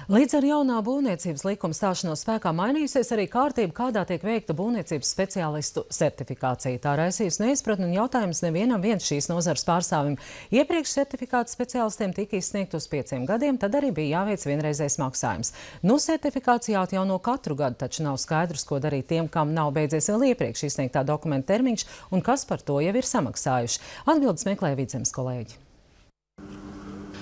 Līdz ar jaunā būvniecības likuma stāšanos spēkā mainījusies arī kārtība, kādā tiek veikta būvniecības speciālistu certifikācija. Tā raisījusi neizpratni un jautājums nevienam šīs nozares pārstāvim. Iepriekš certifikātu speciālistiem tika izsniegt uz 5 gadiem, tad arī bija jāveic vienreizējs maksājums. Nu, certifikācija jāatjauno katru gadu, taču nav skaidrs, ko darīt tiem, kam nav beidzies vēl iepriekš izsniegtā dokumenta termiņš un kas par to jau ir samaksājuši. Atbildes meklē Vidzemes kolēģi.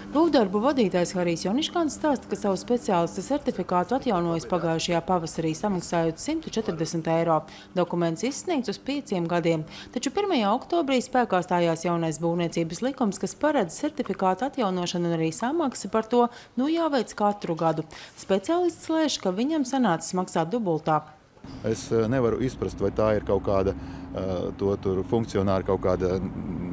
Būvdarbu vadītājs Harijs Joniškāns stāsta, ka savu speciālista certifikātu atjaunojas pagājušajā pavasarī, samaksājot 140 eiro. Dokuments izsniegts uz 5 gadiem. Taču 1. oktobrī spēkā stājās jaunais būvniecības likums, kas paredz certifikātu atjaunošanu un arī samaksa par to jāveic katru gadu. Speciālists lēš, ka viņam sanācis maksāt dubultā. Es nevaru izprast, vai tā ir kaut kāda funkcionāra kaut kāda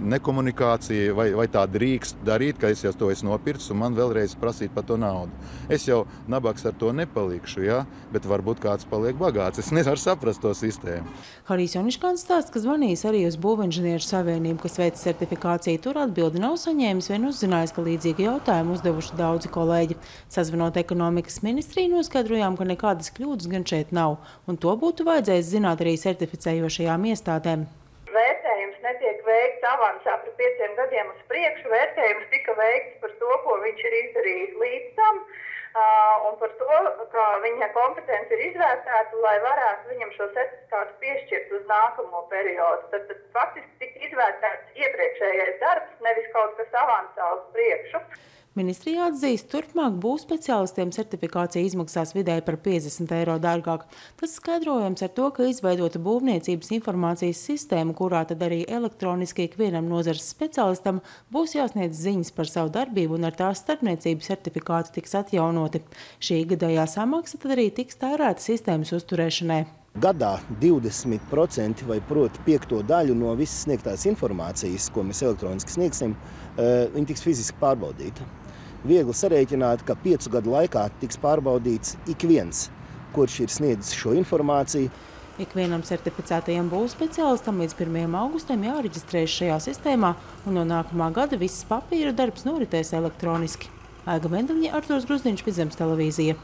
nekomunikācija, vai tā drīkst darīt, ka es jau to esmu nopircis un man vēlreiz prasīt par to naudu. Es jau nabaks ar to nepalikšu, ja? Bet varbūt kāds paliek bagāts. Es nevaru saprast to sistēmu. Harijs Joniškāns stāsta, ka zvanījis arī uz Būvinženieru savienību, kas veic certifikāciju. Tur atbildi nav saņēmis, vien uzzinājis, ka līdzīgi jautājumu uzdevuši daudzi kolēģi. Sazvanot ekonomikas ministriju, noskaidrojām, ka nekādas kļūdas gan šeit nav. Un to būtu vajadzējis zināt arī certificējošajām iestādēm. Vērtējums netiek veikts avansā par 5 gadiem uz priekšu. Vērtējums tika veikts par to, ko viņš ir izdarījis līdz tam, un par to, ka viņa kompetence ir izvērtēta, lai varētu viņam šo certifikātu piešķirt uz nākamo periodu. Tad faktiski tika izvērtēts iepriekšējais darbs, nevis kaut kas avansā uz priekšu. Ministrija atzīst, turpmāk būvspeciālistiem certifikācija izmaksās vidēji par 50 eiro dārgāk. Tas skaidrojams ar to, ka izveidota būvniecības informācijas sistēma, kurā tad arī elektroniski ikvienam nozares speciālistam būs jāsniedz ziņas par savu darbību un ar tās starpniecību certifikāti tiks atjaunoti. Šī gadējā samaksa tad arī tiks tērēta sistēmas uzturēšanai. Gadā 20% vai proti 5. daļu no visas sniegtās informācijas, ko mēs elektroniski sniegsim, viņi tiks fiziski pārbaudīta. Viegli sarēķināt, ka 5 gadu laikā tiks pārbaudīts ik viens, kurš ir sniedzis šo informāciju. Ikvienam certificētajam būvspeciālistam līdz 1. augustam jāreģistrējas šajā sistēmā, un no nākamā gada viss papīra darbs noritēs elektroniski. Aiga Mendeļņa, Artūrs Gruzdiņš, Vidzemes televīzija.